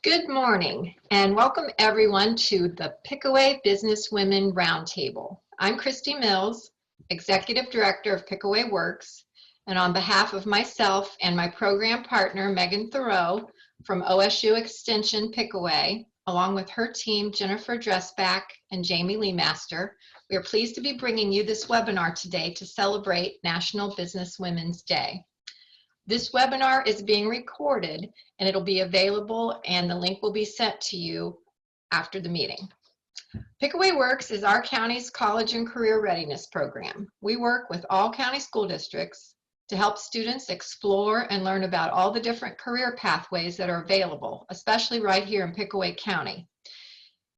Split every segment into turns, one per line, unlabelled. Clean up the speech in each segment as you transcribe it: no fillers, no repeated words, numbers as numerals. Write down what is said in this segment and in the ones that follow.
Good morning and welcome everyone to the Pickaway Businesswomen Roundtable. I'm Christy Mills, Executive Director of Pickaway Works, and on behalf of myself and my program partner Megan Thoreau from OSU Extension Pickaway, along with her team Jennifer Dressback and Jamie Lee Master, we are pleased to be bringing you this webinar today to celebrate National Business Women's Day. This webinar is being recorded and it'll be available and the link will be sent to you after the meeting. Pickaway Works is our county's college and career readiness program. We work with all county school districts to help students explore and learn about all the different career pathways that are available, especially right here in Pickaway County,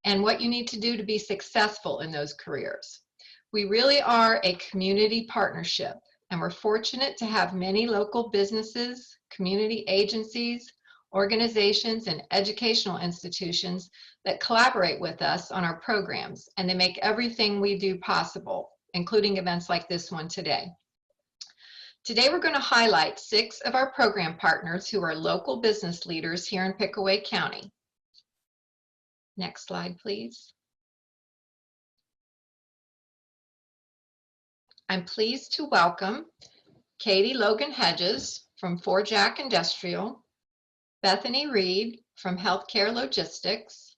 and what you need to do to be successful in those careers. We really are a community partnership. And we're fortunate to have many local businesses, community agencies, organizations, and educational institutions that collaborate with us on our programs, and they make everything we do possible, including events like this one today. Today we're going to highlight 6 of our program partners who are local business leaders here in Pickaway County. Next slide, please. I'm pleased to welcome Katie Logan Hedges from 4Jack Industrial, Bethany Reed from Healthcare Logistics,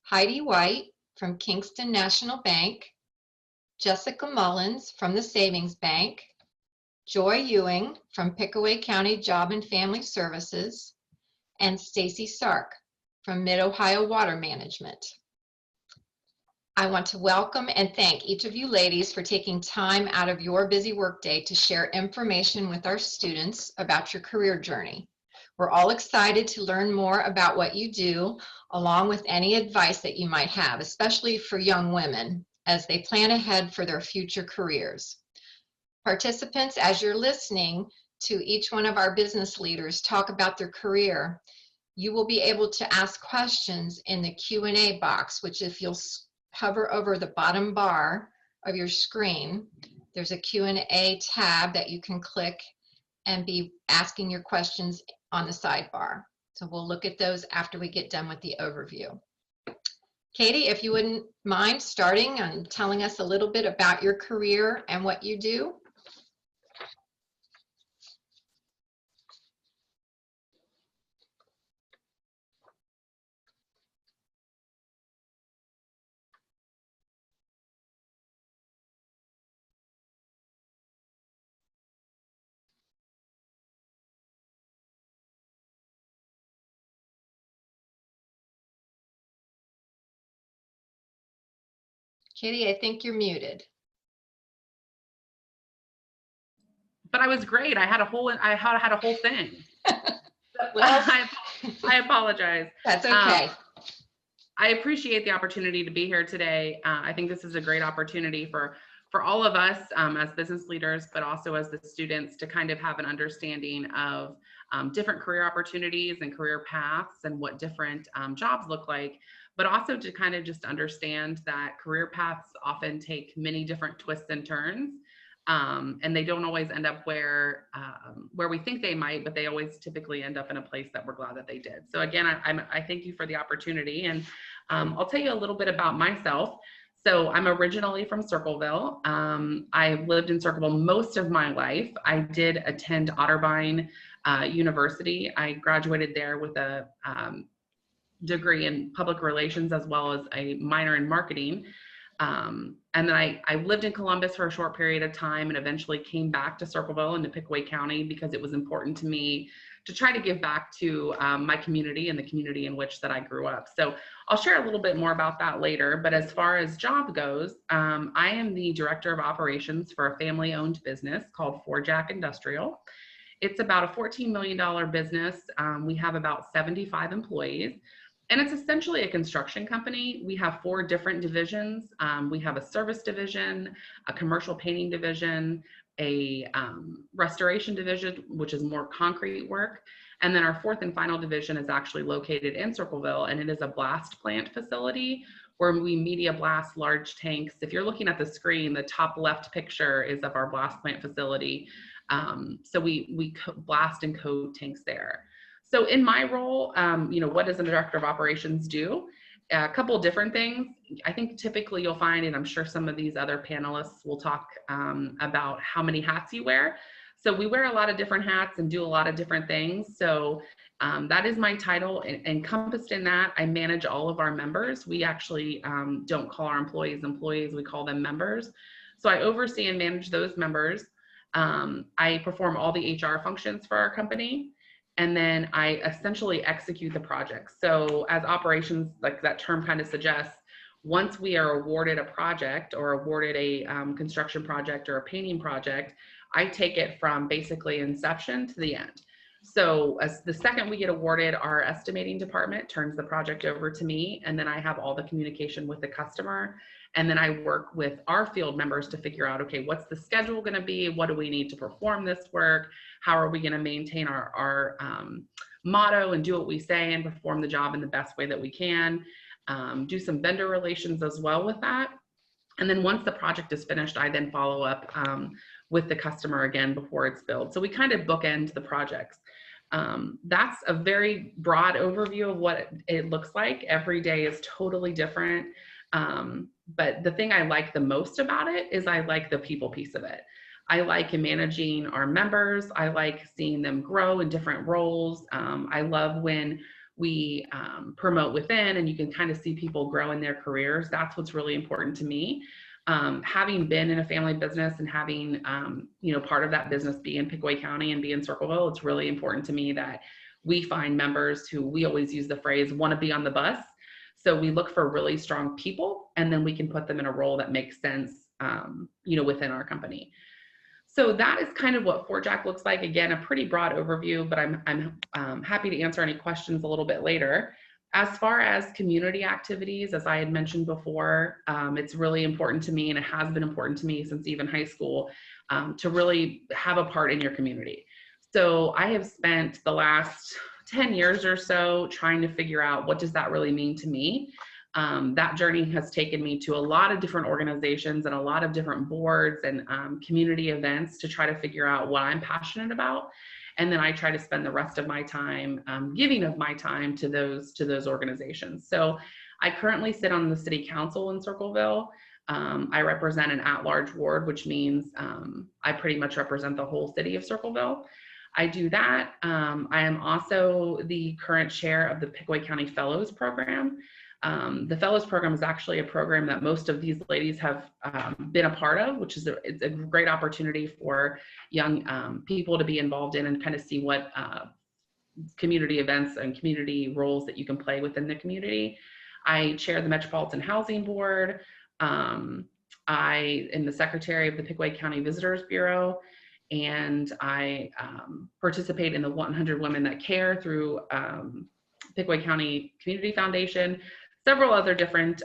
Heidi White from Kingston National Bank, Jessica Mullins from the Savings Bank, Joy Ewing from Pickaway County Job and Family Services, and Stacy Sark from Mid-Ohio Water Management. I want to welcome and thank each of you ladies for taking time out of your busy workday to share information with our students about your career journey. We're all excited to learn more about what you do, along with any advice that you might have, especially for young women as they plan ahead for their future careers. Participants, as you're listening to each one of our business leaders talk about their career, you will be able to ask questions in the Q&A box, which if you'll hover over the bottom bar of your screen, there's a Q&A tab that you can click and be asking your questions on the sidebar. So we'll look at those after we get done with the overview. Katie, if you wouldn't mind starting and telling us a little bit about your career and what you do. Katie, I think you're muted.
But I was great. I had a whole thing.
Well,
I apologize.
That's okay.
I appreciate the opportunity to be here today. I think this is a great opportunity for all of us as business leaders, but also as the students to kind of have an understanding of different career opportunities and career paths and what different jobs look like, but also to kind of just understand that career paths often take many different twists and turns. And they don't always end up where we think they might, but they always typically end up in a place that we're glad that they did. So again, I thank you for the opportunity, and I'll tell you a little bit about myself. So I'm originally from Circleville. I lived in Circleville most of my life. I did attend Otterbein University. I graduated there with a degree in public relations as well as a minor in marketing. And then I lived in Columbus for a short period of time and eventually came back to Circleville and to Pickaway County because it was important to me to try to give back to my community and the community in which that I grew up. So I'll share a little bit more about that later. But as far as job goes, I am the director of operations for a family-owned business called 4Jack Industrial. It's about a $14 million business. We have about 75 employees. And it's essentially a construction company. We have 4 different divisions. We have a service division, a commercial painting division, a restoration division, which is more concrete work. And then our 4th and final division is actually located in Circleville, and it is a blast plant facility where we media blast large tanks. If you're looking at the screen, the top left picture is of our blast plant facility. So we blast and coat tanks there. So in my role, what does a director of operations do? A couple of different things. I think typically you'll find, and I'm sure some of these other panelists will talk about how many hats you wear. So we wear a lot of different hats and do a lot of different things. So that is my title. Encompassed in that, I manage all of our members. We actually don't call our employees, we call them members. So I oversee and manage those members. I perform all the HR functions for our company. And then I essentially execute the projects. So as operations, like that term kind of suggests, once we are awarded a project or awarded a construction project or a painting project, I take it from basically inception to the end. So as the second we get awarded, our estimating department turns the project over to me, and then I have all the communication with the customer. And then I work with our field members to figure out, okay, what's the schedule going to be? What do we need to perform this work? How are we going to maintain our motto and do what we say and perform the job in the best way that we can? Do some vendor relations as well with that. And then once the project is finished, I then follow up with the customer again before it's billed. So we kind of bookend the projects. That's a very broad overview of what it looks like. Every day is totally different. But the thing I like the most about it is I like the people piece of it. I like managing our members. I like seeing them grow in different roles. I love when we promote within and you can kind of see people grow in their careers. That's what's really important to me. Having been in a family business and having, part of that business be in Pickaway County and be in Circleville, it's really important to me that we find members who, we always use the phrase, want to be on the bus. So we look for really strong people, and then we can put them in a role that makes sense, within our company. So that is kind of what Fort Jack looks like. Again, a pretty broad overview, but I'm happy to answer any questions a little bit later. As far as community activities, as I had mentioned before, it's really important to me, and it has been important to me since even high school, to really have a part in your community. So I have spent the last 10 years or so trying to figure out what does that really mean to me. That journey has taken me to a lot of different organizations and a lot of different boards and community events to try to figure out what I'm passionate about. And then I try to spend the rest of my time giving of my time to those organizations. So I currently sit on the city council in Circleville. I represent an at-large ward, which means I pretty much represent the whole city of Circleville. I do that. I am also the current chair of the Pickaway County Fellows Program. The Fellows Program is actually a program that most of these ladies have been a part of, which is it's a great opportunity for young people to be involved in and kind of see what community events and community roles that you can play within the community. I chair the Metropolitan Housing Board. I am the secretary of the Pickaway County Visitors Bureau, and I participate in the 100 Women That Care through Pickaway County Community Foundation, several other different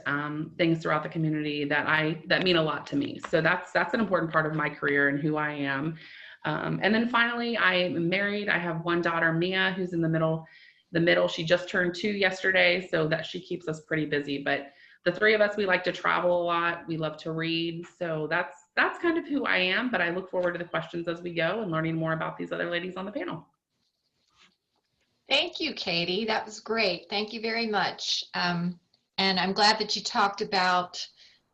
things throughout the community that mean a lot to me. So that's an important part of my career and who I am. And then finally, I am married. I have one daughter, Mia, who's in the middle. She just turned 2 yesterday, so that she keeps us pretty busy. But the three of us, we like to travel a lot. We love to read. So that's kind of who I am, but I look forward to the questions as we go and learning more about these other ladies on the panel.
Thank you, Katie. That was great. Thank you very much. And I'm glad that you talked about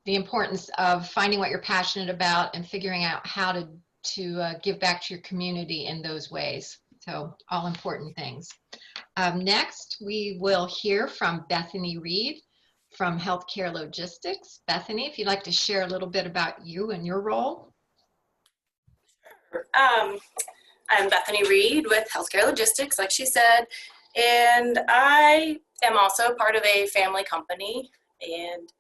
the importance of finding what you're passionate about and figuring out how to give back to your community in those ways. So all important things. Next, we will hear from Bethany Reed from Healthcare Logistics. Bethany, if you'd like to share a little bit about you and your role.
I'm Bethany Reed with Healthcare Logistics, like she said, and I am also part of a family company. And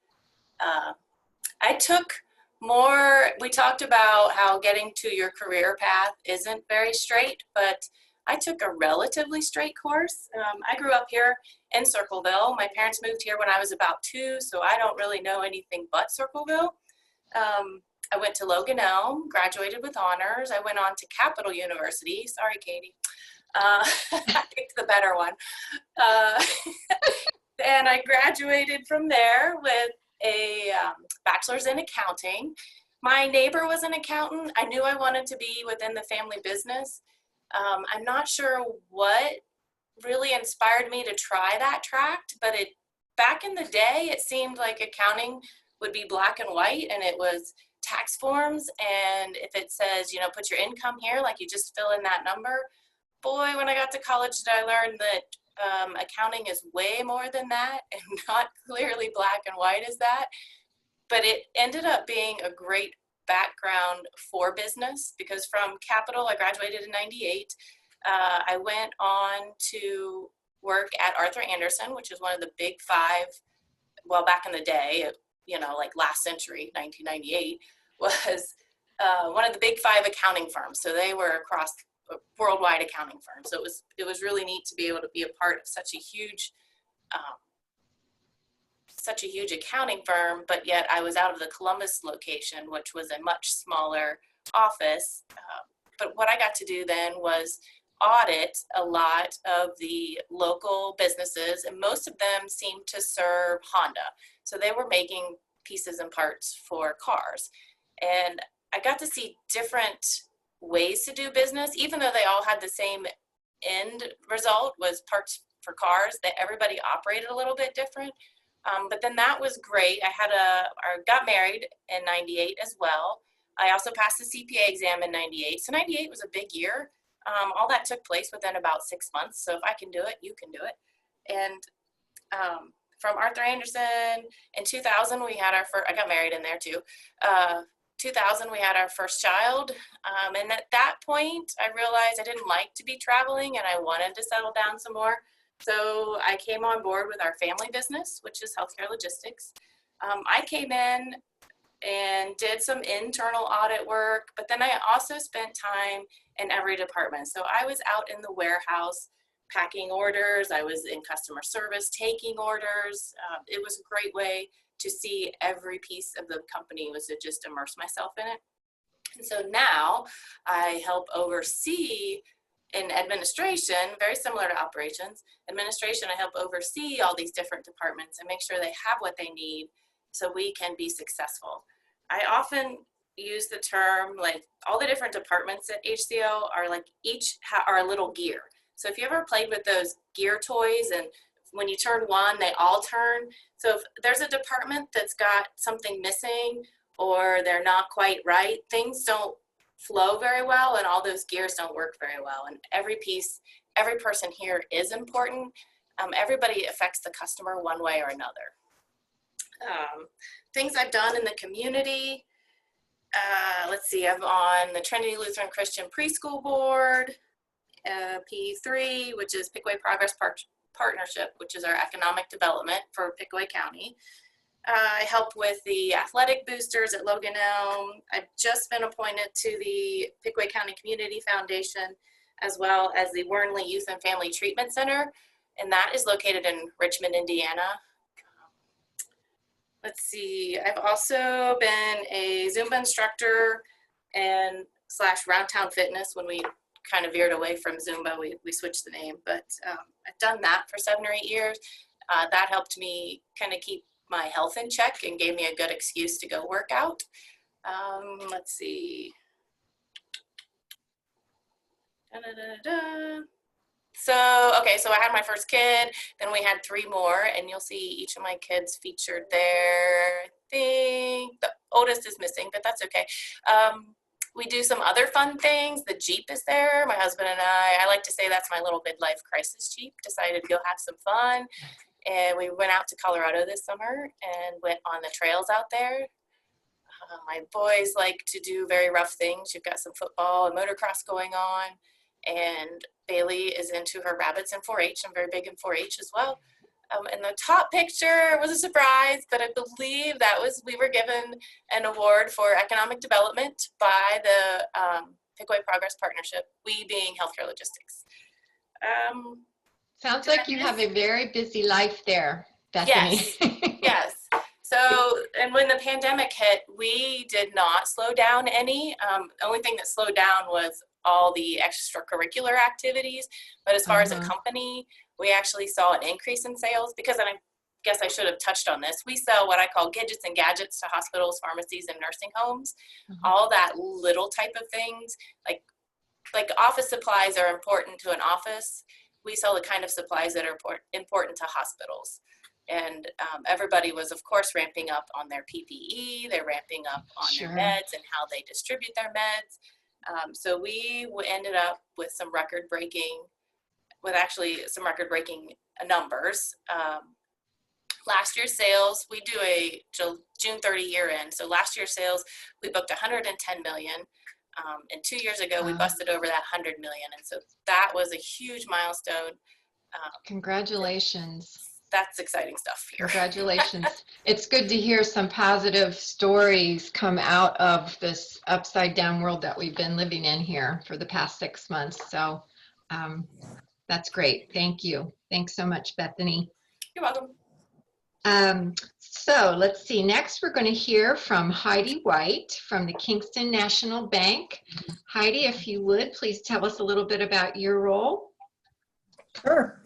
we talked about how getting to your career path isn't very straight, but I took a relatively straight course. I grew up here in Circleville. My parents moved here when I was about 2, so I don't really know anything but Circleville. I went to Logan Elm, graduated with honors. I went on to Capital University. Sorry, Katie. I picked the better one. And I graduated from there with a bachelor's in accounting. My neighbor was an accountant. I knew I wanted to be within the family business. I'm not sure what really inspired me to try that tract, but back in the day, it seemed like accounting would be black and white, and it was tax forms, and if it says, put your income here, like you just fill in that number. Boy, when I got to college, did I learn that accounting is way more than that, and not clearly black and white as that. But it ended up being a great background for business, because from Capital, I graduated in '98. I went on to work at Arthur Andersen, which is one of the big five. Well, back in the day, like last century, 1998, was one of the big five accounting firms. So they were across a worldwide accounting firm. So it was really neat to be able to be a part of such a huge accounting firm, but yet I was out of the Columbus location, which was a much smaller office. But what I got to do then was audit a lot of the local businesses, and most of them seemed to serve Honda. So they were making pieces and parts for cars. And I got to see different ways to do business, even though they all had the same end result, was parts for cars, that everybody operated a little bit different. But then that was great. I got married in '98 as well. I also passed the CPA exam in '98. So '98 was a big year. All that took place within about 6 months. So if I can do it, you can do it. And from Arthur Andersen, in 2000, I got married in there too. 2000, we had our first child. And at that point, I realized I didn't like to be traveling and I wanted to settle down some more. So I came on board with our family business, which is healthcare logistics. I came in and did some internal audit work, but then I also spent time in every department. So I was out in the warehouse packing orders. I was in customer service taking orders. It was a great way to see every piece of the company, was to just immerse myself in it. And so now I help oversee in administration, very similar to operations. Administration, I help oversee all these different departments and make sure they have what they need so we can be successful. I often use the term, like, all the different departments at HCO are like each are a little gear. So if you ever played with those gear toys, and when you turn one, they all turn. So if there's a department that's got something missing or they're not quite right, things don't flow very well and all those gears don't work very well. And every piece, every person here is important. Everybody affects the customer one way or another. Things I've done in the community. Let's see, I'm on the Trinity Lutheran Christian Preschool Board, P3, which is Pickaway Progress Partnership, which is our economic development for Pickaway County. I help with the athletic boosters at Logan Elm. I've just been appointed to the Pickaway County Community Foundation, as well as the Wernley Youth and Family Treatment Center, and that is located in Richmond, Indiana. Let's see, I've also been a Zumba instructor and / Roundtown Fitness. When we kind of veered away from Zumba, we switched the name, but I've done that for 7 or 8 years. That helped me kind of keep my health in check and gave me a good excuse to go work out. Let's see. So, okay, so I had my first kid, then we had 3 more, and you'll see each of my kids featured there. I think the oldest is missing, but that's okay. We do some other fun things. The Jeep is there. My husband and I like to say that's my little midlife crisis Jeep. Decided to go have some fun. And we went out to Colorado this summer and went on the trails out there. My boys like to do very rough things. You've got some football and motocross going on. And Bailey is into her rabbits and 4-H. I'm very big in 4-H as well. And the top picture was a surprise, but I believe we were given an award for economic development by the Pickaway Progress Partnership, we being healthcare logistics.
Sounds like you have a very busy life there, Bethany.
Yes, yes. So, and when the pandemic hit, we did not slow down any. The only thing that slowed down was all the extracurricular activities. But as far as a company, we actually saw an increase in sales, because, and I guess I should have touched on this, we sell what I call gadgets and gadgets to hospitals, pharmacies, and nursing homes. All that little type of things, like office supplies are important to an office. we sell the kind of supplies that are important to hospitals. And everybody was, of course, ramping up on their PPE. They're ramping up on
Sure.
their meds and how they distribute their meds. So we ended up with some record-breaking numbers. Last year's sales, we do a June 30 year end. So last year's sales, we booked 110 million. And 2 years ago, we busted over that 100 million. And so that was a huge milestone.
Congratulations.
That's exciting stuff here.
Congratulations. It's good to hear some positive stories come out of this upside down world that we've been living in here for the past 6 months. So that's great. Thank you. Thanks so much, Bethany.
You're welcome.
So let's see. Next, we're going to hear from Heidi White from the Kingston National Bank. Heidi, if you would, please tell us a little bit about your role.
Sure.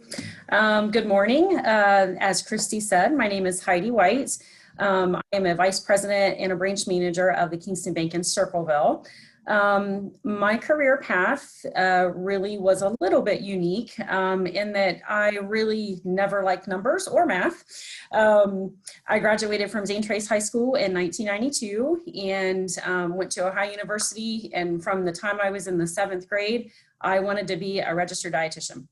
Good morning. As Christy said, my name is Heidi White. I am a vice president and a branch manager of the Kingston Bank in Circleville. My career path really was a little bit unique in that I really never liked numbers or math. I graduated from Zane Trace High School in 1992 and went to Ohio University. And from the time I was in the 7th grade, I wanted to be a registered dietitian.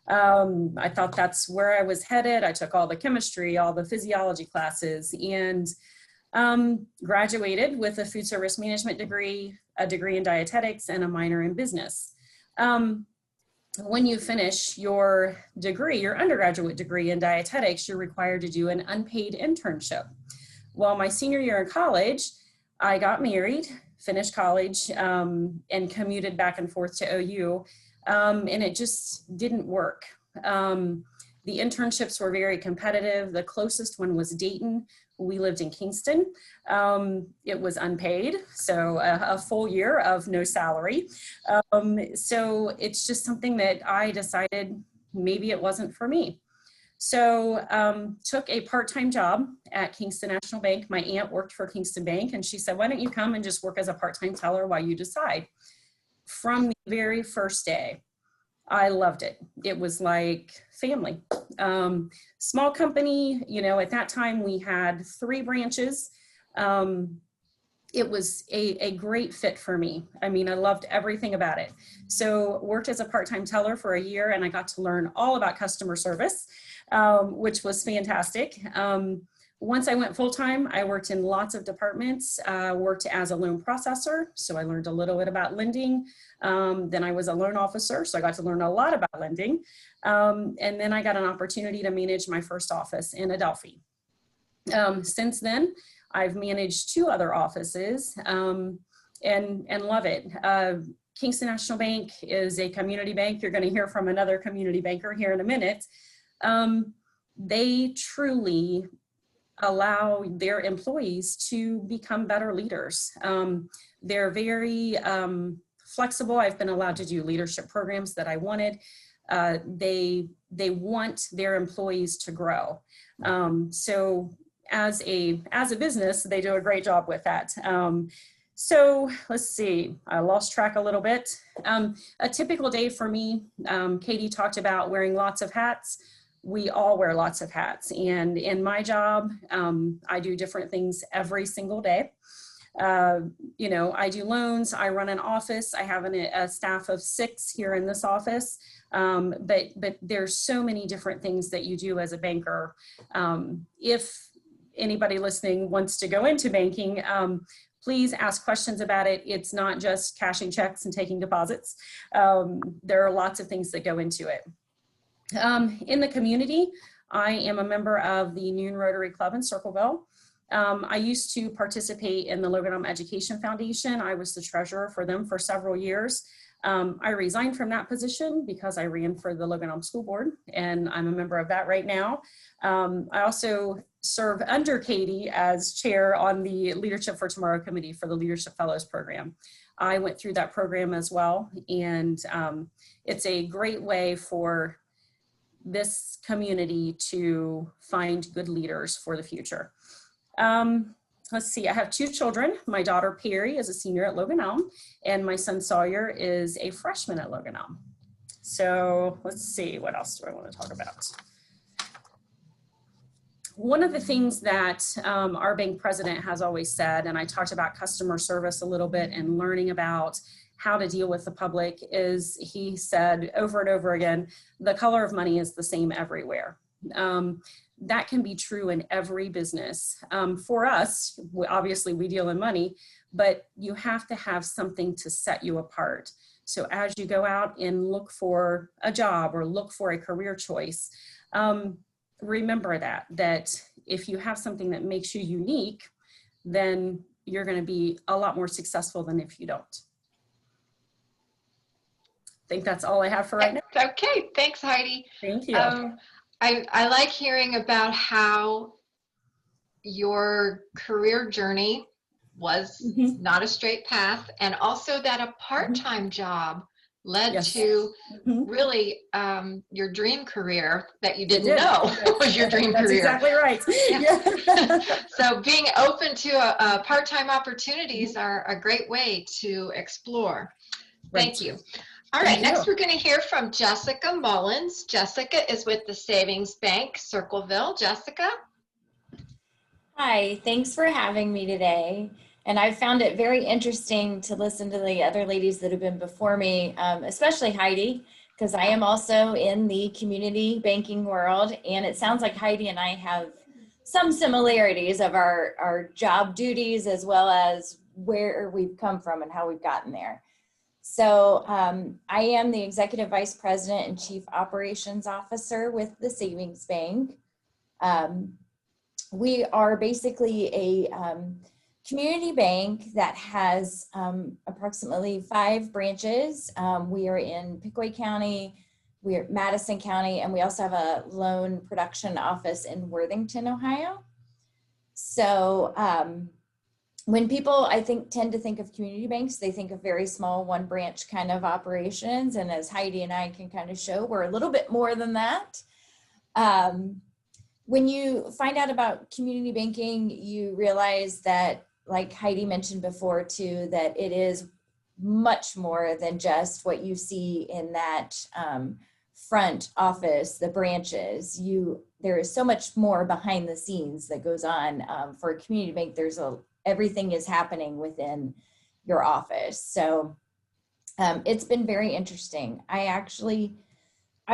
I thought that's where I was headed. I took all the chemistry, all the physiology classes, and graduated with a food service management degree, a degree in dietetics, and a minor in business. When you finish your degree, your undergraduate degree in dietetics, you're required to do an unpaid internship. Well, my senior year in college, I got married, finished college, and commuted back and forth to OU. And it just didn't work. The internships were very competitive. The closest one was Dayton. We lived in Kingston. It was unpaid, so a full year of no salary. So it's just something that I decided maybe it wasn't for me. So took a part-time job at Kingston National Bank. My aunt worked for Kingston Bank, and she said, why don't you come and just work as a part-time teller while you decide? From the very first day, I loved it. It was like family. Small company, you know, at that time we had 3 branches. It was a great fit for me. I mean, I loved everything about it. So worked as a part-time teller for a year, and I got to learn all about customer service, which was fantastic. Once I went full-time, I worked in lots of departments, worked as a loan processor. So I learned a little bit about lending. Then I was a loan officer, so I got to learn a lot about lending. And then I got an opportunity to manage my first office in Adelphi. Since then, I've managed 2 other offices and love it. Kingston National Bank is a community bank. You're going to hear from another community banker here in a minute. They truly allow their employees to become better leaders. They're very flexible. I've been allowed to do leadership programs that I wanted. They want their employees to grow. So as a business, they do a great job with that. So let's see, I lost track a little bit. A typical day for me, Katie talked about wearing lots of hats. We all wear lots of hats, and in my job, I do different things every single day. You know, I do loans, I run an office, I have a staff of 6 here in this office, but there's so many different things that you do as a banker. If anybody listening wants to go into banking, please ask questions about it. It's not just cashing checks and taking deposits. There are lots of things that go into it. In the community, I am a member of the Noon Rotary Club in Circleville. I used to participate in the Logan Education Foundation. I was the treasurer for them for several years. I resigned from that position because I ran for the Logan School Board, and I'm a member of that right now. I also serve under Katie as chair on the Leadership for Tomorrow Committee for the Leadership Fellows Program. I went through that program as well, and it's a great way for this community to find good leaders for the future. Let's see, I have 2 children. My daughter Perry is a senior at Logan Elm, and my son Sawyer is a freshman at Logan Elm. So let's see, what else do I want to talk about? One of the things that our bank president has always said, and I talked about customer service a little bit and learning about how to deal with the public, is he said over and over again, the color of money is the same everywhere. That can be true in every business. For us, obviously we deal in money, but you have to have something to set you apart. So as you go out and look for a job or look for a career choice, remember that if you have something that makes you unique, then you're going to be a lot more successful than if you don't. I think that's all I have for right now.
Okay, thanks, Heidi.
Thank you.
I like hearing about how your career journey was not a straight path, and also that a part-time job led to really your dream career that you didn't know was your dream career.
That's exactly right.
Yeah. So being open to part-time opportunities are a great way to explore. Thank you. All right, next we're going to hear from Jessica Mullins. Jessica is with the Savings Bank, Circleville. Jessica?
Hi, thanks for having me today. And I found it very interesting to listen to the other ladies that have been before me, especially Heidi, because I am also in the community banking world. And it sounds like Heidi and I have some similarities of our job duties, as well as where we've come from and how we've gotten there. So I am the Executive Vice President and Chief Operations Officer with the Savings Bank. We are basically a community bank that has approximately 5 branches. We are in Pickaway County, we are Madison County, and we also have a loan production office in Worthington, Ohio. So when people, I think, tend to think of community banks, they think of very small one branch kind of operations. And as Heidi and I can kind of show, we're a little bit more than that. When you find out about community banking, you realize that, like Heidi mentioned before too, that it is much more than just what you see in that front office, the branches. There is so much more behind the scenes that goes on. For a community bank, everything is happening within your office. So it's been very interesting. I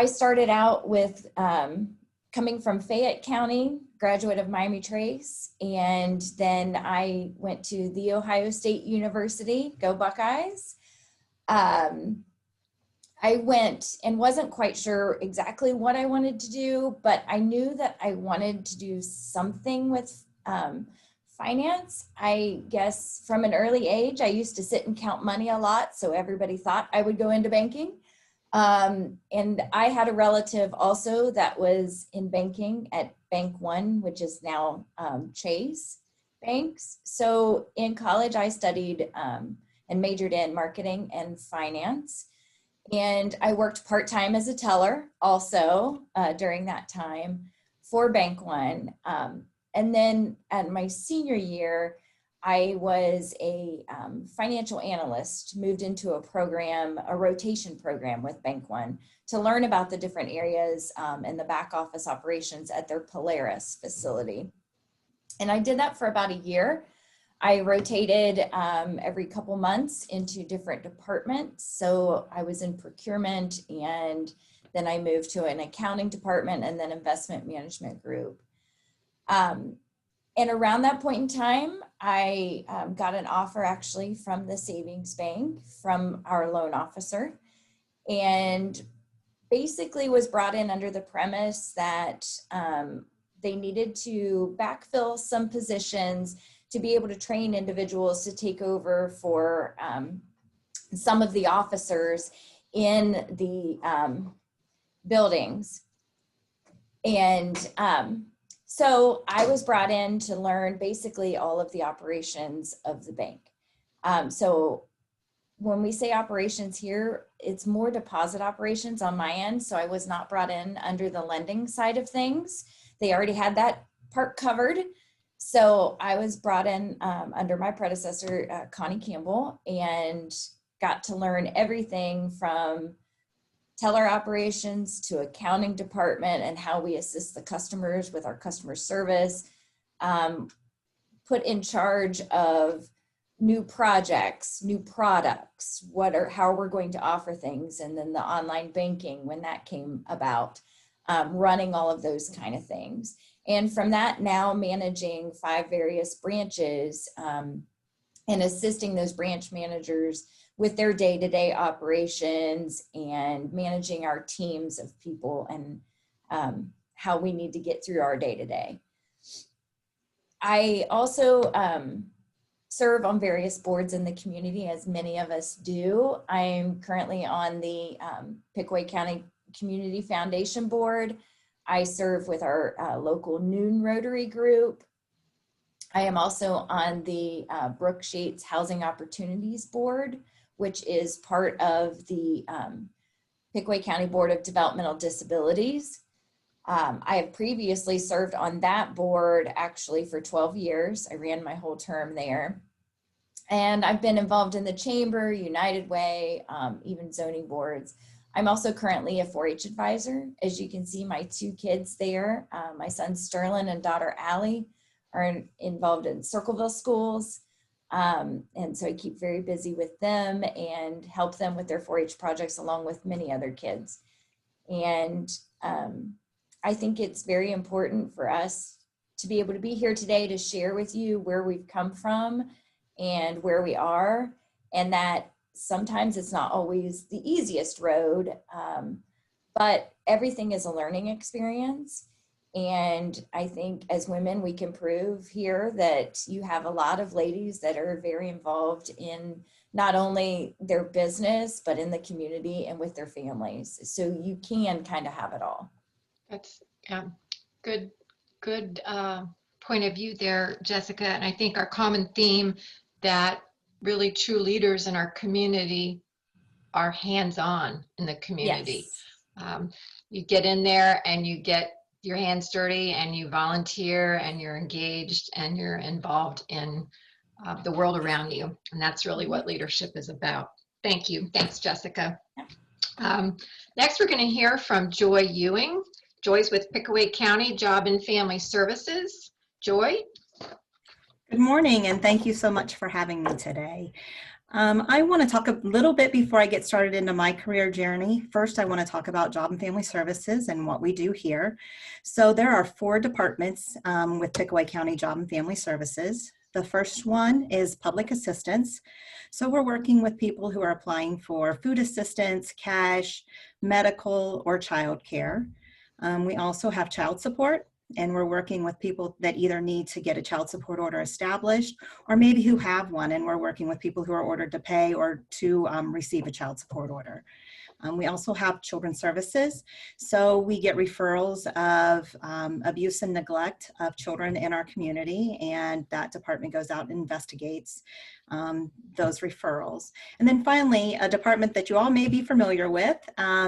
started out with coming from Fayette County, graduate of Miami Trace, and then I went to The Ohio State University, go Buckeyes. I went and wasn't quite sure exactly what I wanted to do, but I knew that I wanted to do something with finance. I guess from an early age, I used to sit and count money a lot, so everybody thought I would go into banking. And I had a relative also that was in banking at Bank One, which is now Chase Banks. So in college, I studied and majored in marketing and finance. And I worked part-time as a teller also during that time for Bank One. And then at my senior year, I was a financial analyst, moved into a rotation program with Bank One to learn about the different areas and the back office operations at their Polaris facility. And I did that for about a year. I rotated every couple months into different departments. So I was in procurement, and then I moved to an accounting department and then investment management group. And around that point in time, I got an offer actually from the savings bank, from our loan officer, and basically was brought in under the premise that they needed to backfill some positions to be able to train individuals to take over for some of the officers in the buildings. And so I was brought in to learn basically all of the operations of the bank. So when we say operations here, it's more deposit operations on my end. So I was not brought in under the lending side of things. They already had that part covered. So I was brought in under my predecessor, Connie Campbell, and got to learn everything from teller operations to accounting department and how we assist the customers with our customer service, put in charge of new projects, new products, how we're going to offer things, and then the online banking when that came about, running all of those kind of things. And from that, now managing 5 various branches and assisting those branch managers with their day-to-day operations and managing our teams of people and how we need to get through our day-to-day. I also serve on various boards in the community, as many of us do. I'm currently on the Pickaway County Community Foundation Board. I serve with our local Noon Rotary Group. I am also on the Brook Sheets Housing Opportunities Board, which is part of the Pickaway County Board of Developmental Disabilities. I have previously served on that board actually for 12 years. I ran my whole term there. And I've been involved in the Chamber, United Way, even zoning boards. I'm also currently a 4-H advisor. As you can see, my 2 kids there, my son Sterling and daughter Allie, are involved in Circleville schools. And so I keep very busy with them and help them with their 4-H projects along with many other kids. And I think it's very important for us to be able to be here today to share with you where we've come from and where we are, and that sometimes it's not always the easiest road, but everything is a learning experience. And I think as women, we can prove here that you have a lot of ladies that are very involved in not only their business, but in the community and with their families. So you can kind of have it all.
That's good point of view there, Jessica. And I think our common theme that really true leaders in our community are hands-on in the community. Yes. You get in there and you get your hands dirty and you volunteer and you're engaged and you're involved in the world around you. And that's really what leadership is about. Thank you. Thanks, Jessica. Next, we're going to hear from Joy Ewing. Joy's with Pickaway County Job and Family Services. Joy?
Good morning, and thank you so much for having me today. I want to talk a little bit before I get started into my career journey. First, I want to talk about Job and Family Services and what we do here. So there are 4 departments with Pickaway County Job and Family Services. The first one is public assistance. So we're working with people who are applying for food assistance, cash, medical, or child care. We also have child support. And we're working with people that either need to get a child support order established or maybe who have one, and we're working with people who are ordered to pay or to receive a child support order. We also have children's services. So we get referrals of abuse and neglect of children in our community, and that department goes out and investigates those referrals. And then finally, a department that you all may be familiar with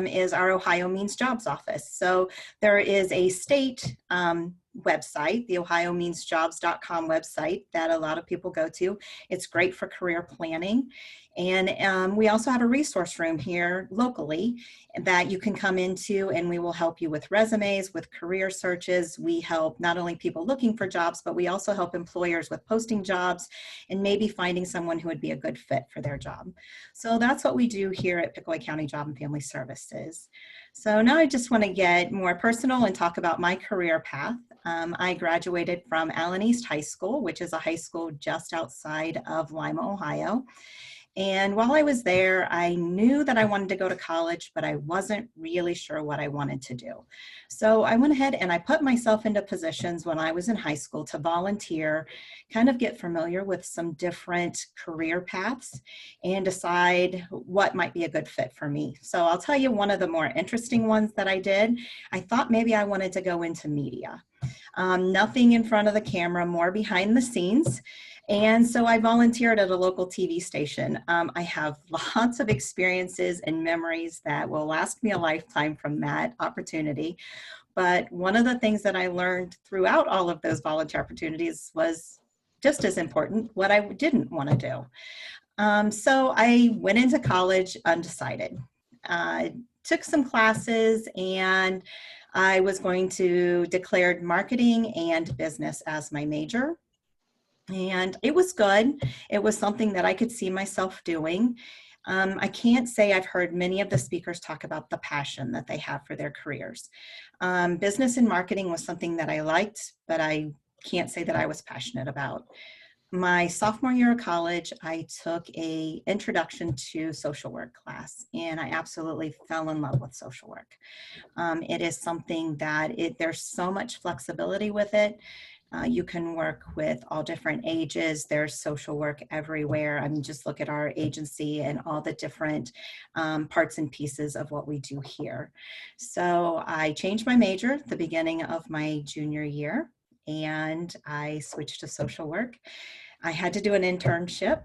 is our Ohio Means Jobs office. So there is a state website, the ohiomeansjobs.com website that a lot of people go to. It's great for career planning. And we also have a resource room here locally that you can come into, and we will help you with resumes, with career searches. We help not only people looking for jobs, but we also help employers with posting jobs and maybe finding someone who would be a good fit for their job. So that's what we do here at Pickaway County Job and Family Services. So now I just want to get more personal and talk about my career path. I graduated from Allen East High School, which is a high school just outside of Lima, Ohio. And while I was there, I knew that I wanted to go to college, but I wasn't really sure what I wanted to do. So I went ahead and I put myself into positions when I was in high school to volunteer, kind of get familiar with some different career paths and decide what might be a good fit for me. So I'll tell you one of the more interesting ones that I did. I thought maybe I wanted to go into media. Nothing in front of the camera, more behind the scenes. And so I volunteered at a local TV station. I have lots of experiences and memories that will last me a lifetime from that opportunity. But one of the things that I learned throughout all of those volunteer opportunities was just as important, what I didn't want to do. So I went into college undecided. took some classes, and I was going to declare marketing and business as my major. And it was good. It was something that I could see myself doing. I can't say I've heard many of the speakers talk about the passion that they have for their careers. Business and marketing was something that I liked, but I can't say that I was passionate about. My sophomore year of college, I took an introduction to social work class, and I absolutely fell in love with social work. It is something that there's so much flexibility with it. You can work with all different ages. There's social work everywhere. I mean, just look at our agency and all the different parts and pieces of what we do here. So I changed my major at the beginning of my junior year, and I switched to social work. I had to do an internship,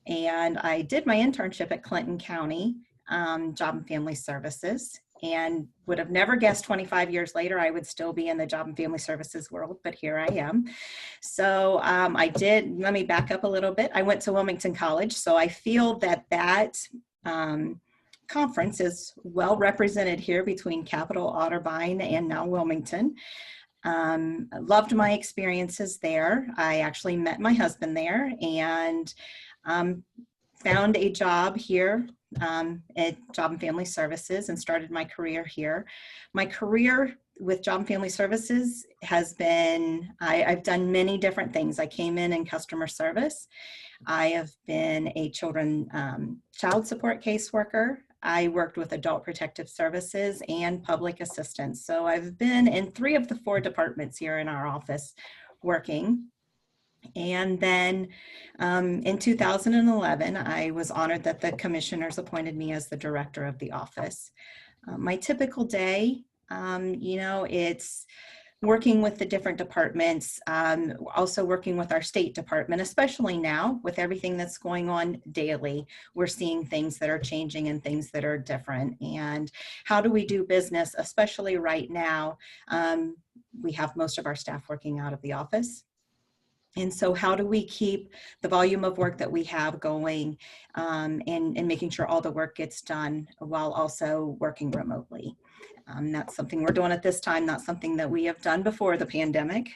and I did my internship at Clinton County Job and Family Services, and would have never guessed 25 years later I would still be in the job and family services world, but here I am. So let me back up a little bit. I went to Wilmington College, so I feel that conference is well represented here between Capital, Otterbein, and now Wilmington. Loved my experiences there. I actually met my husband there, and found a job here at Job and Family Services and started my career here. My career with Job and Family Services has been, I've done many different things. I came in customer service. I have been a child support caseworker. I worked with adult protective services and public assistance. So I've been in 3 of the 4 departments here in our office working. And then in 2011, I was honored that the commissioners appointed me as the director of the office. My typical day, it's working with the different departments, also working with our state department, especially now with everything that's going on daily. We're seeing things that are changing and things that are different. And how do we do business, especially right now? We have most of our staff working out of the office. And so how do we keep the volume of work that we have going and making sure all the work gets done while also working remotely? That's something we're doing at this time, not something that we have done before the pandemic.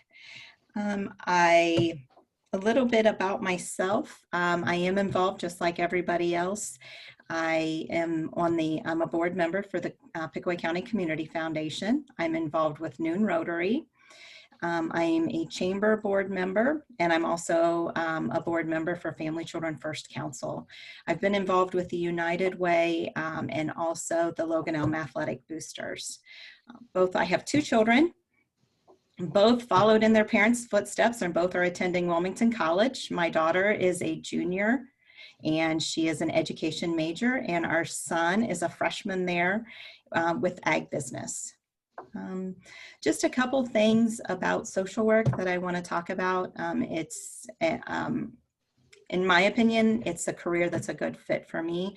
A little bit about myself. I am involved just like everybody else. I'm a board member for the Pickaway County Community Foundation. I'm involved with Noon Rotary. I am a chamber board member, and I'm also a board member for Family Children First Council. I've been involved with the United Way and also the Logan Elm Athletic Boosters. I have 2 children. Both followed in their parents' footsteps, and both are attending Wilmington College. My daughter is a junior, and she is an education major, and our son is a freshman there with ag business. Just a couple things about social work that I want to talk about. In my opinion, it's a career that's a good fit for me.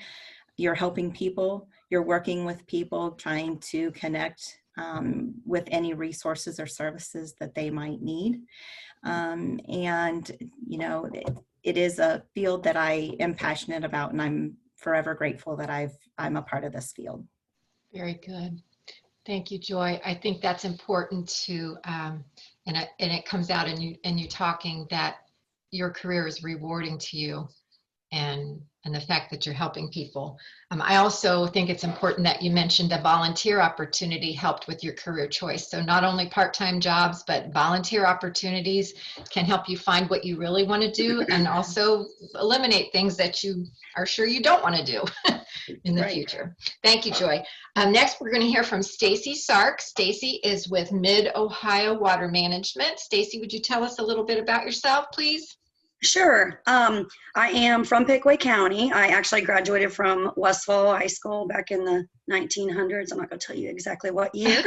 You're helping people, you're working with people, trying to connect with any resources or services that they might need. It is a field that I am passionate about, and I'm forever grateful that I'm a part of this field.
Very good. Thank you, Joy. I think that's important to, and it comes out in you talking that your career is rewarding to you, and the fact that you're helping people. I also think it's important that you mentioned a volunteer opportunity helped with your career choice. So not only part-time jobs, but volunteer opportunities can help you find what you really want to do, and also eliminate things that you are sure you don't want to do in the future. Thank you, Joy. Next, we're going to hear from Stacy Sark. Stacy is with Mid-Ohio Water Management. Stacy, would you tell us a little bit about yourself, please?
Sure. I am from Pickaway County. I actually graduated from Westfall High School back in the 1900s. I'm not going to tell you exactly what year.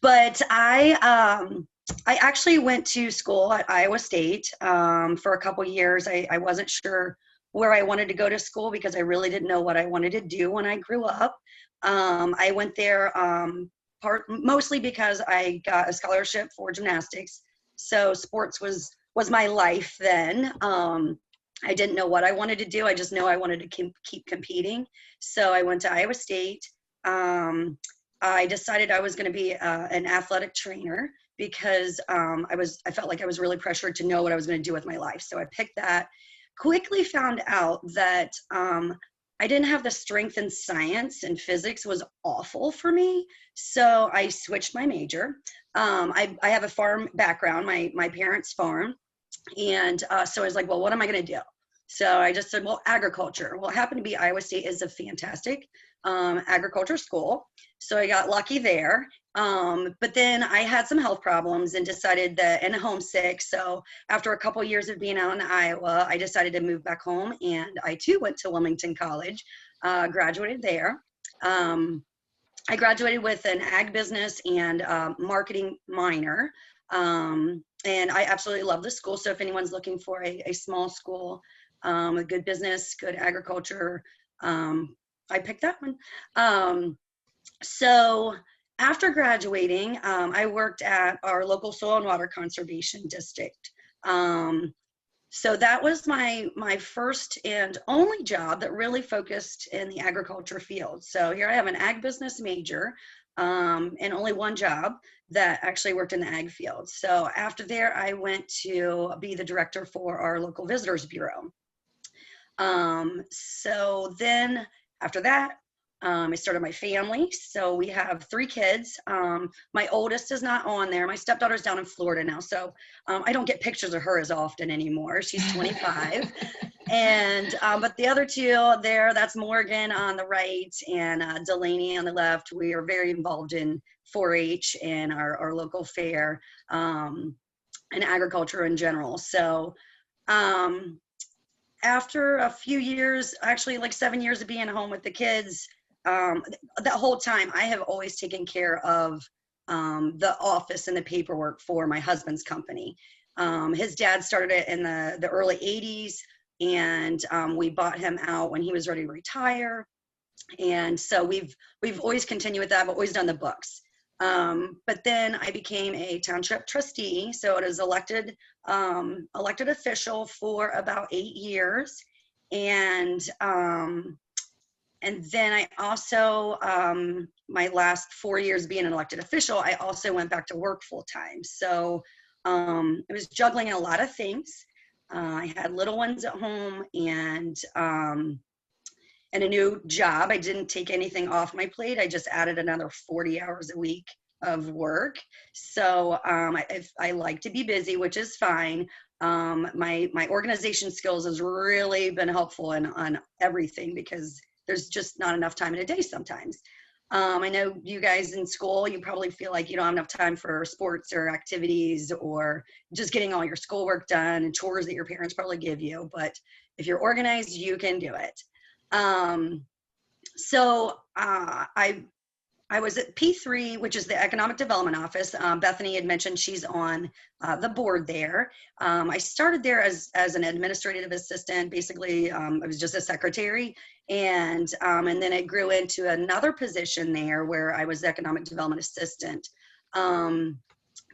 But I actually went to school at Iowa State for a couple years. I wasn't sure where I wanted to go to school because I really didn't know what I wanted to do when I grew up. I went there mostly because I got a scholarship for gymnastics. So sports was my life then. I didn't know what I wanted to do. I just know I wanted to keep competing. So I went to Iowa State. I decided I was going to be an athletic trainer because I felt like I was really pressured to know what I was going to do with my life. So I picked that. Quickly found out that I didn't have the strength in science, and physics was awful for me. So I switched my major. I have a farm background. My parents farm. And so I was like, well, what am I going to do? So I just said, well, agriculture. Well, it happened to be Iowa State is a fantastic agriculture school. So I got lucky there. But then I had some health problems and decided that, and homesick. So after a couple of years of being out in Iowa, I decided to move back home. And I too went to Wilmington College, graduated there. I graduated with an ag business and marketing minor. And I absolutely love the school. So if anyone's looking for a small school, a good business, good agriculture, I picked that one. So after graduating, I worked at our local soil and water conservation district. So that was my first and only job that really focused in the agriculture field. So here I have an ag business major and only one job that actually worked in the ag field. So after there, I went to be the director for our local visitors bureau. So then after that, I started my family. So we have 3 kids. My oldest is not on there. My stepdaughter's down in Florida now. So I don't get pictures of her as often anymore. She's 25. And, but the other 2 there, that's Morgan on the right and Delaney on the left. We are very involved in 4-H and our local fair and agriculture in general. So after a few years, actually like 7 years of being home with the kids, that whole time I have always taken care of the office and the paperwork for my husband's company. His dad started it in the early 80s, and we bought him out when he was ready to retire. And so we've always continued with that, but always done the books. But then I became a township trustee, so it is elected official for about 8 years, and then I also, my last 4 years being an elected official, I also went back to work full time. So I was juggling a lot of things. I had little ones at home and a new job. I didn't take anything off my plate. I just added another 40 hours a week of work. So I like to be busy, which is fine. My organization skills has really been helpful on everything because there's just not enough time in a day sometimes. I know you guys in school, you probably feel like you don't have enough time for sports or activities or just getting all your schoolwork done and chores that your parents probably give you. But if you're organized, you can do it. So I was at P3, which is the Economic Development Office. Bethany had mentioned she's on the board there. I started there as an administrative assistant. Basically, I was just a secretary. And then it grew into another position there where I was the Economic Development Assistant.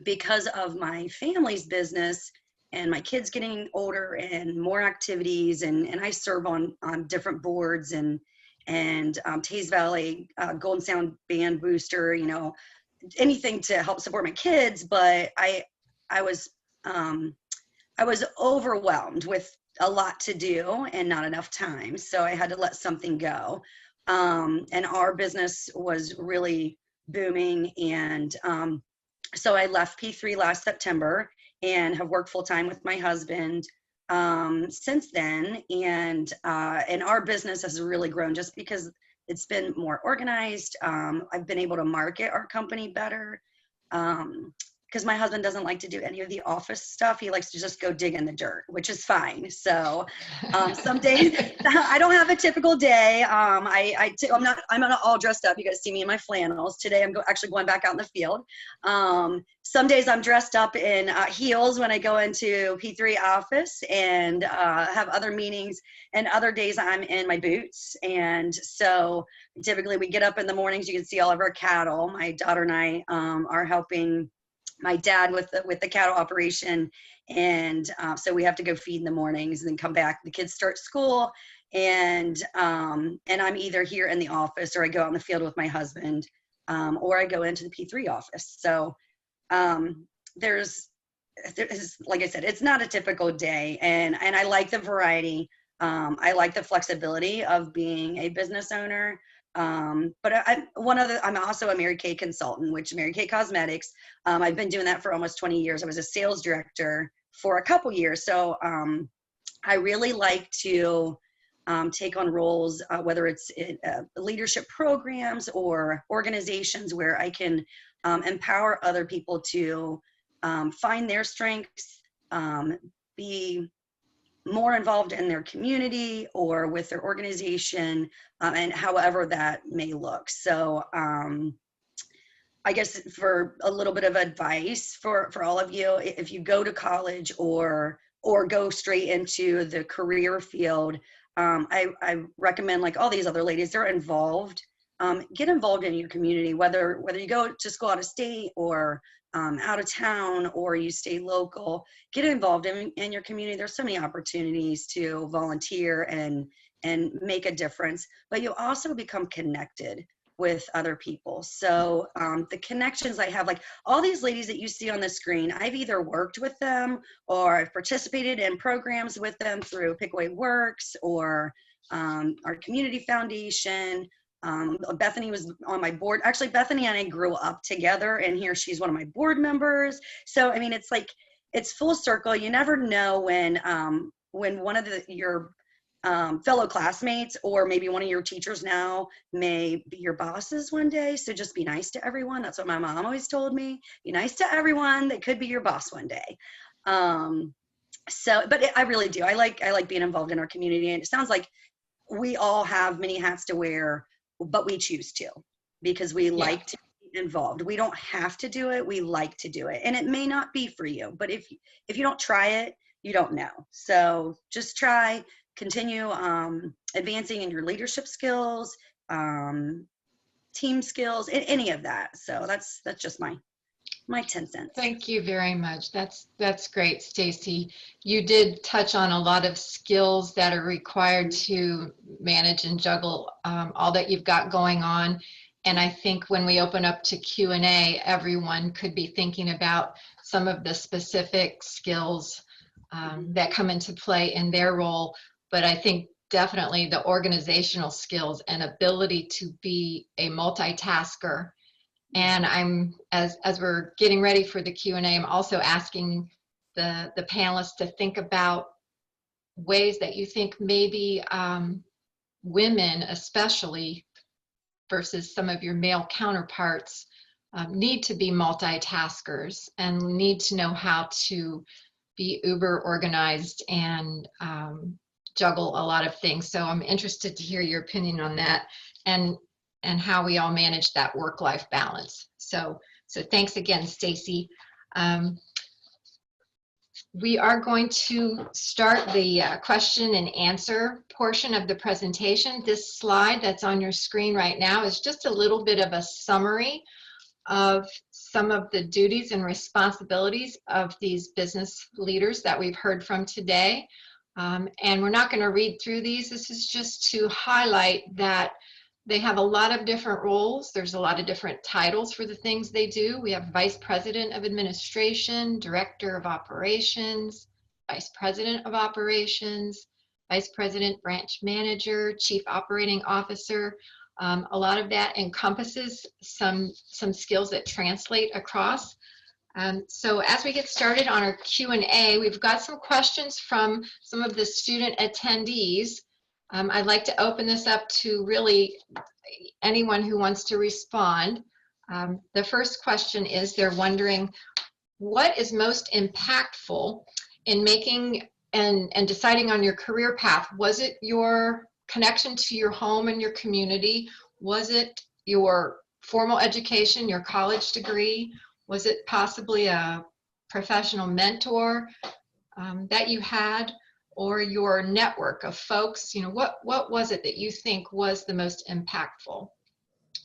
Because of my family's business and my kids getting older and more activities, and I serve on different boards and Taze Valley Golden Sound Band Booster, you know, anything to help support my kids. But I was overwhelmed with a lot to do and not enough time. So I had to let something go. And our business was really booming. And so I left P3 last September and have worked full time with my husband since then, and our business has really grown just because it's been more organized. I've been able to market our company better because my husband doesn't like to do any of the office stuff. He likes to just go dig in the dirt, which is fine. So some days I don't have a typical day. I'm not all dressed up. You guys see me in my flannels. Today I'm actually going back out in the field. Some days I'm dressed up in heels when I go into P3 office and have other meetings, and other days I'm in my boots. And so typically we get up in the mornings, you can see all of our cattle. My daughter and I are helping my dad with the cattle operation, and so we have to go feed in the mornings and then come back. The kids start school, and I'm either here in the office, or I go out in the field with my husband, or I go into the P3 office. So there's like I said, it's not a typical day, and I like the variety. I like the flexibility of being a business owner. But I'm also a Mary Kay consultant, which Mary Kay Cosmetics. I've been doing that for almost 20 years. I was a sales director for a couple years. So I really like to take on roles, whether it's in, leadership programs or organizations, where I can empower other people to find their strengths, be more involved in their community or with their organization, and however that may look. So I guess for a little bit of advice for all of you, if you go to college or go straight into the career field, I recommend, like all these other ladies, they're involved. Get involved in your community, whether you go to school out of state or out of town, or you stay local. Get involved in your community. There's so many opportunities to volunteer and make a difference, but you also become connected with other people. So the connections I have, like all these ladies that you see on the screen, I've either worked with them or I've participated in programs with them through Pickaway Works or our community foundation. Bethany was on my board. Actually, Bethany and I grew up together, and here she's one of my board members. So, I mean, it's like, it's full circle. You never know when one of your fellow classmates, or maybe one of your teachers now, may be your bosses one day. So just be nice to everyone. That's what my mom always told me. Be nice to everyone that could be your boss one day. I really do. I like being involved in our community, and it sounds like we all have many hats to wear, but we choose to, because we like to be involved. We don't have to do it. We like to do it. And it may not be for you, but if you don't try it, you don't know. So just try, continue advancing in your leadership skills, team skills, any of that. So that's just my 10 cents.
Thank you very much. That's great, Stacy. You did touch on a lot of skills that are required to manage and juggle all that you've got going on. And I think when we open up to Q&A, everyone could be thinking about some of the specific skills that come into play in their role. But I think definitely the organizational skills and ability to be a multitasker. And I'm, as we're getting ready for the Q&A, I'm also asking the panelists to think about ways that you think maybe women, especially versus some of your male counterparts, need to be multitaskers and need to know how to be uber organized and juggle a lot of things. So I'm interested to hear your opinion on that, and how we all manage that work-life balance. So thanks again, Stacy. We are going to start the question and answer portion of the presentation. This slide that's on your screen right now is just a little bit of a summary of some of the duties and responsibilities of these business leaders that we've heard from today. And we're not going to read through these. This is just to highlight that they have a lot of different roles. There's a lot of different titles for the things they do. We have Vice President of Administration, Director of Operations, Vice President of Operations, Vice President, Branch Manager, Chief Operating Officer. A lot of that encompasses some skills that translate across. So as we get started on our Q&A, we've got some questions from some of the student attendees. I'd like to open this up to really anyone who wants to respond. The first question is, they're wondering, what is most impactful in making and deciding on your career path? Was it your connection to your home and your community? Was it your formal education, your college degree? Was it possibly a professional mentor that you had? Or your network of folks? You know, what was it that you think was the most impactful?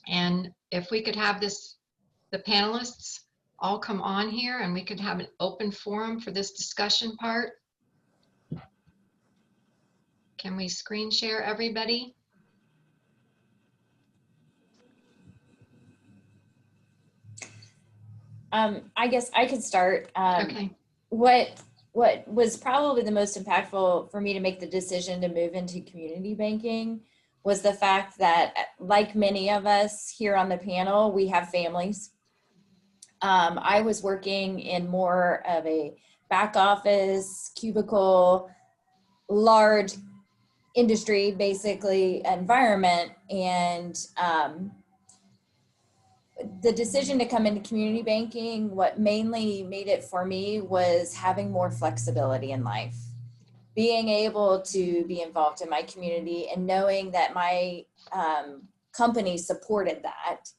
And if we could have the panelists all come on here and we could have an open forum for this discussion part. Can we screen share everybody?
I guess I could start.
Okay.
What was probably the most impactful for me to make the decision to move into community banking was the fact that, like many of us here on the panel, we have families. I was working in more of a back office, cubicle, large industry, basically, environment. And the decision to come into community banking, what mainly made it for me was having more flexibility in life. Being able to be involved in my community and knowing that my company supported that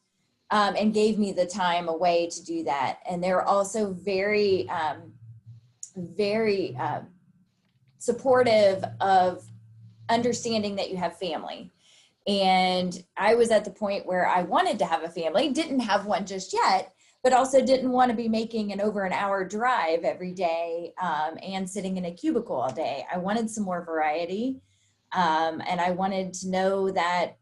and gave me the time away to do that. And they're also very, very supportive of understanding that you have family. And I was at the point where I wanted to have a family, didn't have one just yet, but also didn't want to be making over an hour drive every day and sitting in a cubicle all day. I wanted some more variety. And I wanted to know that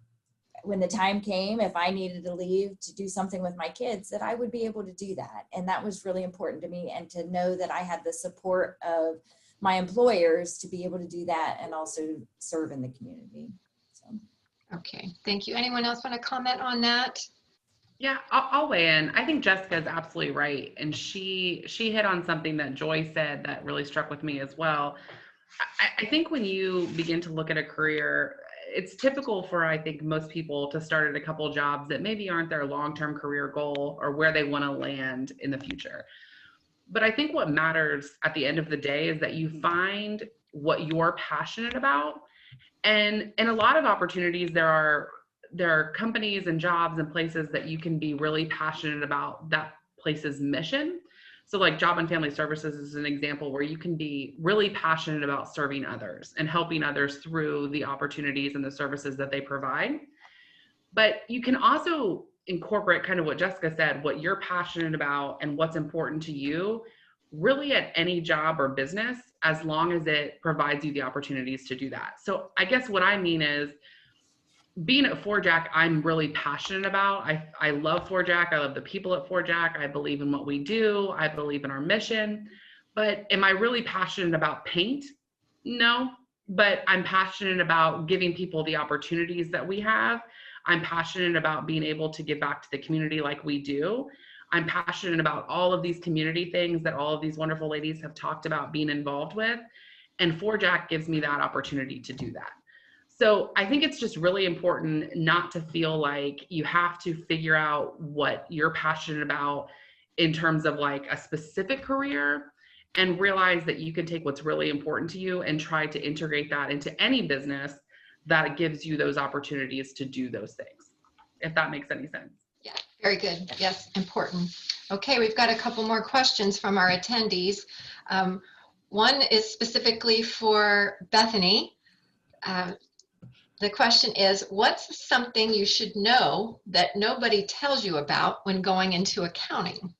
when the time came, if I needed to leave to do something with my kids, that I would be able to do that. And that was really important to me, and to know that I had the support of my employers to be able to do that and also serve in the community. So.
Okay, thank you. Anyone else want to comment on that?
Yeah, I'll weigh in. I think Jessica's absolutely right. And she hit on something that Joy said that really struck with me as well. I think when you begin to look at a career, it's typical for, I think, most people to start at a couple of jobs that maybe aren't their long-term career goal or where they want to land in the future. But I think what matters at the end of the day is that you find what you're passionate about. And in a lot of opportunities, there are companies and jobs and places that you can be really passionate about that place's mission. So like Job and Family Services is an example where you can be really passionate about serving others and helping others through the opportunities and the services that they provide. But you can also incorporate kind of what Jessica said, what you're passionate about and what's important to you, really at any job or business, as long as it provides you the opportunities to do that. So I guess what I mean is, being at ForJack, I'm really passionate about. I love ForJack. I love the people at ForJack. I believe in what we do. I believe in our mission. But am I really passionate about paint? No, but I'm passionate about giving people the opportunities that we have. I'm passionate about being able to give back to the community like we do. I'm passionate about all of these community things that all of these wonderful ladies have talked about being involved with. And ForJack gives me that opportunity to do that. So I think it's just really important not to feel like you have to figure out what you're passionate about in terms of like a specific career, and realize that you can take what's really important to you and try to integrate that into any business that gives you those opportunities to do those things, if that makes any sense.
Yeah, very good. Yes, important. Okay, we've got a couple more questions from our attendees. One is specifically for Bethany. The question is, what's something you should know that nobody tells you about when going into accounting?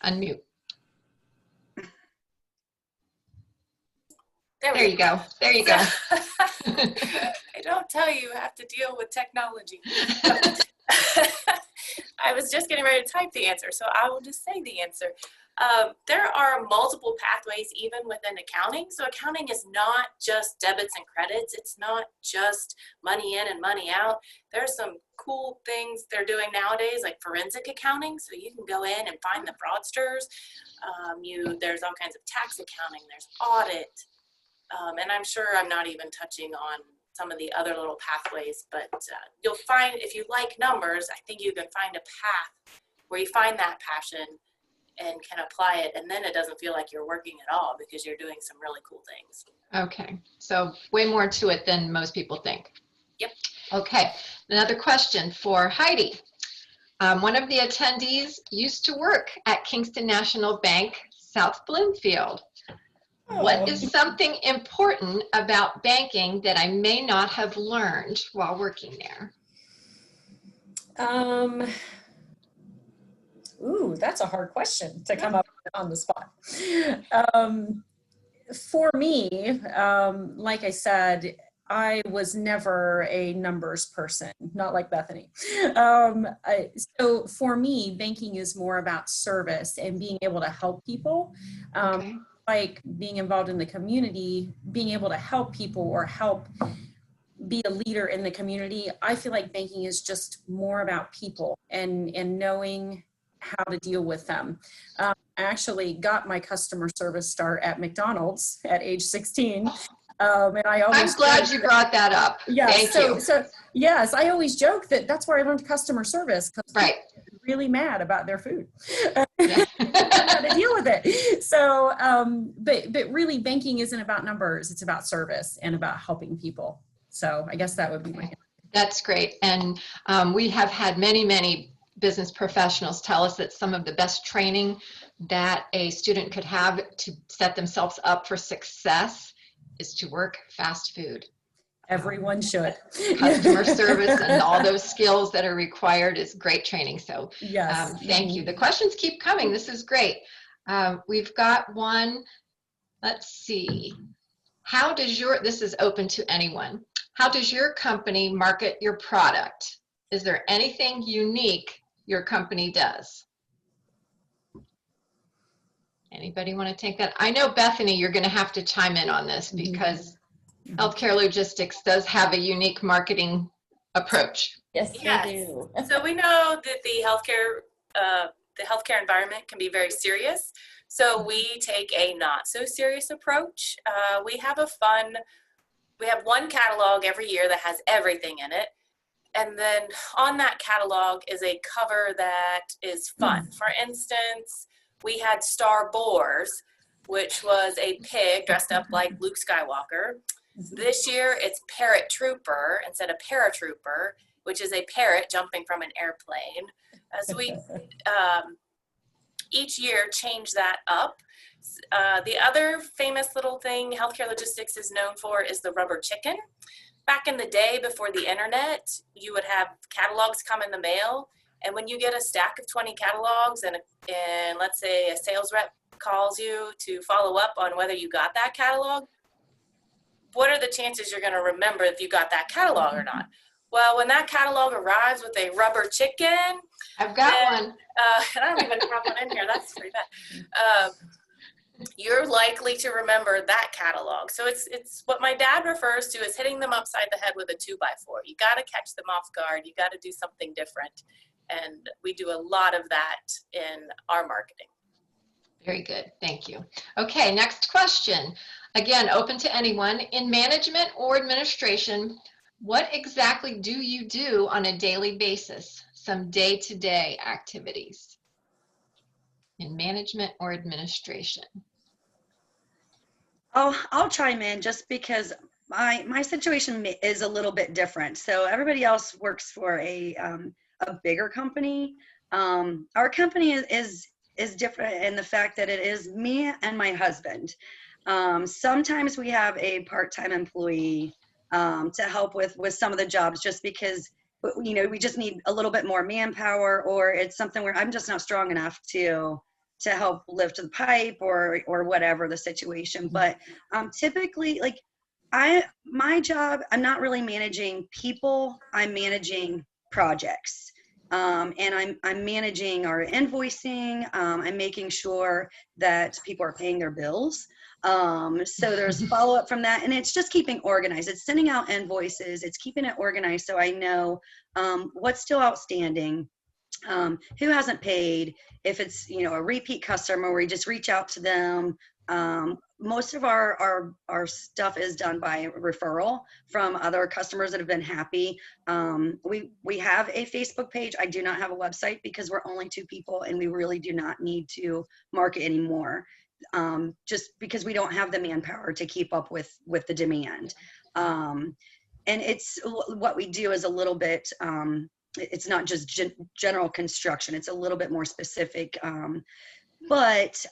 Unmute. There you go. There you go.
I don't tell you have to deal with technology. I was just getting ready to type the answer, so I will just say the answer. There are multiple pathways even within accounting. So accounting is not just debits and credits. It's not just money in and money out. There's some cool things they're doing nowadays, like forensic accounting. So you can go in and find the fraudsters. There's all kinds of tax accounting. There's audit. And I'm sure I'm not even touching on some of the other little pathways, but you'll find, if you like numbers, I think you can find a path where you find that passion and can apply it, and then it doesn't feel like you're working at all because you're doing some really cool things.
Okay, so way more to it than most people think.
Yep.
Okay, another question for Heidi. One of the attendees used to work at Kingston National Bank, South Bloomfield. What is something important about banking that I may not have learned while working there?
Ooh, that's a hard question to come up with on the spot. For me, like I said, I was never a numbers person, not like Bethany. So for me, banking is more about service and being able to help people.
Okay.
Like being involved in the community, being able to help people or help be a leader in the community. I feel like banking is just more about people and knowing how to deal with them. I actually got my customer service start at McDonald's at age 16. And
I'm glad you brought that up.
Yeah,
Thank you.
So yes, I always joke that that's where I learned customer service, because
Right.
people are really mad about their food.
Yeah.
How to deal with it. So, but really, banking isn't about numbers; it's about service and about helping people. So, I guess that would be my answer.
That's great. And we have had many business professionals tell us that some of the best training that a student could have to set themselves up for success is to work fast food.
Everyone should.
Customer service and all those skills that are required is great training. So
Yes.
Thank you. The questions keep coming. This is great. We've got one. Let's see. This is open to anyone. How does your company market your product? Is there anything unique your company does? Anybody want to take that? I know, Bethany, you're going to have to chime in on this because healthcare logistics does have a unique marketing approach.
Yes,
Yes.
they do.
So we know that the healthcare environment can be very serious. So we take a not so serious approach. We have one catalog every year that has everything in it. And then on that catalog is a cover that is fun. For instance, we had Star Boars, which was a pig dressed up like Luke Skywalker. This year it's Parrot Trooper instead of Paratrooper, which is a parrot jumping from an airplane. So we each year change that up. The other famous little thing healthcare logistics is known for is the rubber chicken. Back in the day before the internet, you would have catalogs come in the mail. And when you get a stack of 20 catalogs and let's say a sales rep calls you to follow up on whether you got that catalog, what are the chances you're going to remember if you got that catalog or not? Well, when that catalog arrives with a rubber chicken,
I've got one.
and I don't even have one in here. That's pretty bad. You're likely to remember that catalog. So it's what my dad refers to as hitting them upside the head with a 2x4. You got to catch them off guard. You got to do something different. And we do a lot of that in our marketing.
Very good. Thank you. Okay, next question. Again, open to anyone. In management or administration, what exactly do you do on a daily basis? Some day-to-day activities in management or administration.
Oh, I'll chime in just because my situation is a little bit different. So everybody else works for a bigger company. Our company is different in the fact that it is me and my husband. Sometimes we have a part-time employee to help with some of the jobs, just because we just need a little bit more manpower, or it's something where I'm just not strong enough to help lift the pipe or whatever the situation. But typically, like my job, I'm not really managing people. I'm managing projects. And I'm managing our invoicing. I'm making sure that people are paying their bills. So there's follow-up from that, and it's just keeping organized. It's sending out invoices. It's keeping it organized so I know what's still outstanding, who hasn't paid. If it's a repeat customer, we just reach out to them. Most of our stuff is done by referral from other customers that have been happy. We have a Facebook page. I do not have a website because we're only 2 people and we really do not need to market anymore, just because we don't have the manpower to keep up with the demand. And it's what we do is a little bit, it's not just general construction. It's a little bit more specific. But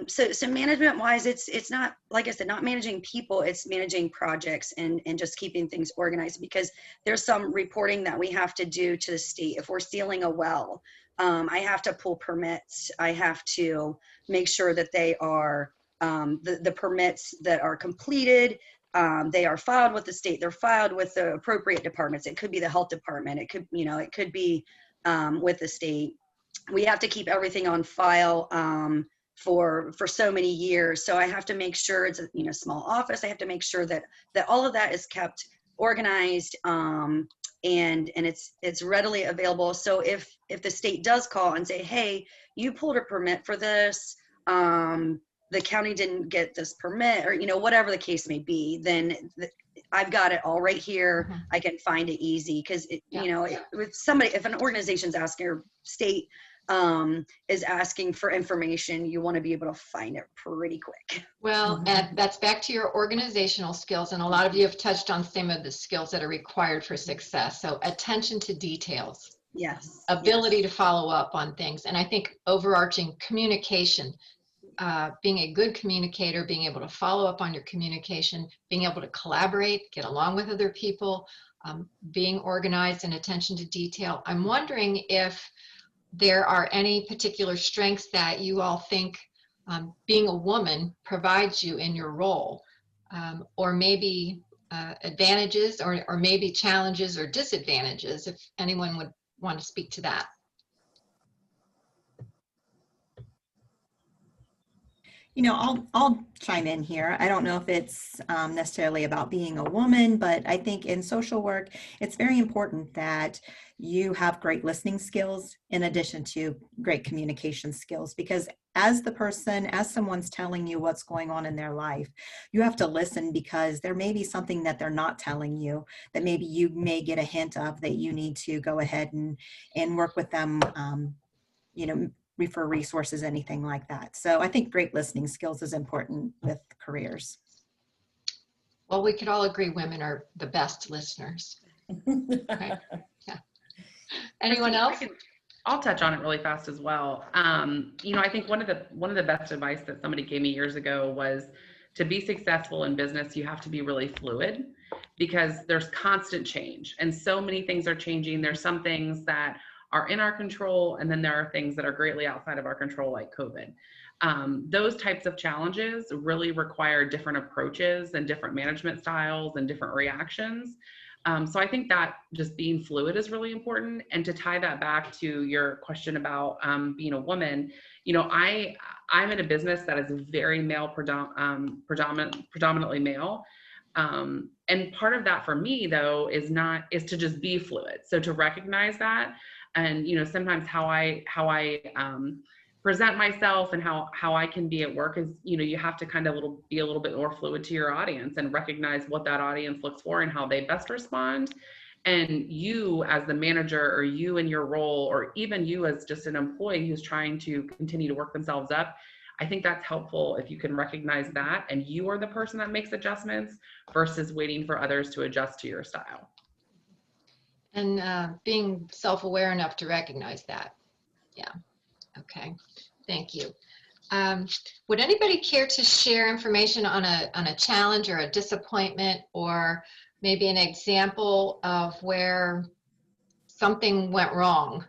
so management wise, it's not, like I said, not managing people, it's managing projects and just keeping things organized, because there's some reporting that we have to do to the state. If we're sealing a well, I have to pull permits. I have to make sure that they are the permits that are completed. They are filed with the state. They're filed with the appropriate departments. It could be the health department. It could, it could be with the state. We have to keep everything on file for so many years. So I have to make sure it's a small office. I have to make sure that all of that is kept organized and it's readily available. So if the state does call and say, hey, you pulled a permit for this, the county didn't get this permit, or whatever the case may be, then I've got it all right here.
Mhm.
I can find it easy, because
Yeah.
with somebody, if an organization's asking, or state is asking for information, you want to be able to find it pretty quick.
Well, and that's back to your organizational skills, and a lot of you have touched on some of the skills that are required for success. So attention to details,
Yes.
ability to follow up on things, and I think overarching communication, being a good communicator, being able to follow up on your communication, being able to collaborate, get along with other people, being organized and attention to detail. I'm wondering if there are any particular strengths that you all think being a woman provides you in your role, or maybe advantages, or maybe challenges or disadvantages, if anyone would want to speak to that.
I'll chime in here. I don't know if it's necessarily about being a woman, but I think in social work, it's very important that you have great listening skills in addition to great communication skills, because as someone's telling you what's going on in their life, you have to listen, because there may be something that they're not telling you that maybe you may get a hint of, that you need to go ahead and work with them, refer resources, anything like that. So I think great listening skills is important with careers.
Well, we could all agree women are the best listeners. Okay. Yeah. Anyone else?
I'll touch on it really fast as well. I think one of the best advice that somebody gave me years ago was, to be successful in business, you have to be really fluid, because there's constant change and so many things are changing. There's some things that are in our control, and then there are things that are greatly outside of our control, like COVID. Those types of challenges really require different approaches and different management styles and different reactions. So I think that just being fluid is really important. And to tie that back to your question about being a woman, I'm in a business that is very male predominantly male. And part of that for me, though, is to just be fluid. So to recognize that, and sometimes how I present myself and how I can be at work is, you have to kind of be a little bit more fluid to your audience and recognize what that audience looks for and how they best respond. And you as the manager, or you in your role, or even you as just an employee who's trying to continue to work themselves up, I think that's helpful if you can recognize that, and you are the person that makes adjustments versus waiting for others to adjust to your style.
And being self-aware enough to recognize that. Yeah. Okay. Thank you. Would anybody care to share information on a challenge or a disappointment, or maybe an example of where something went wrong,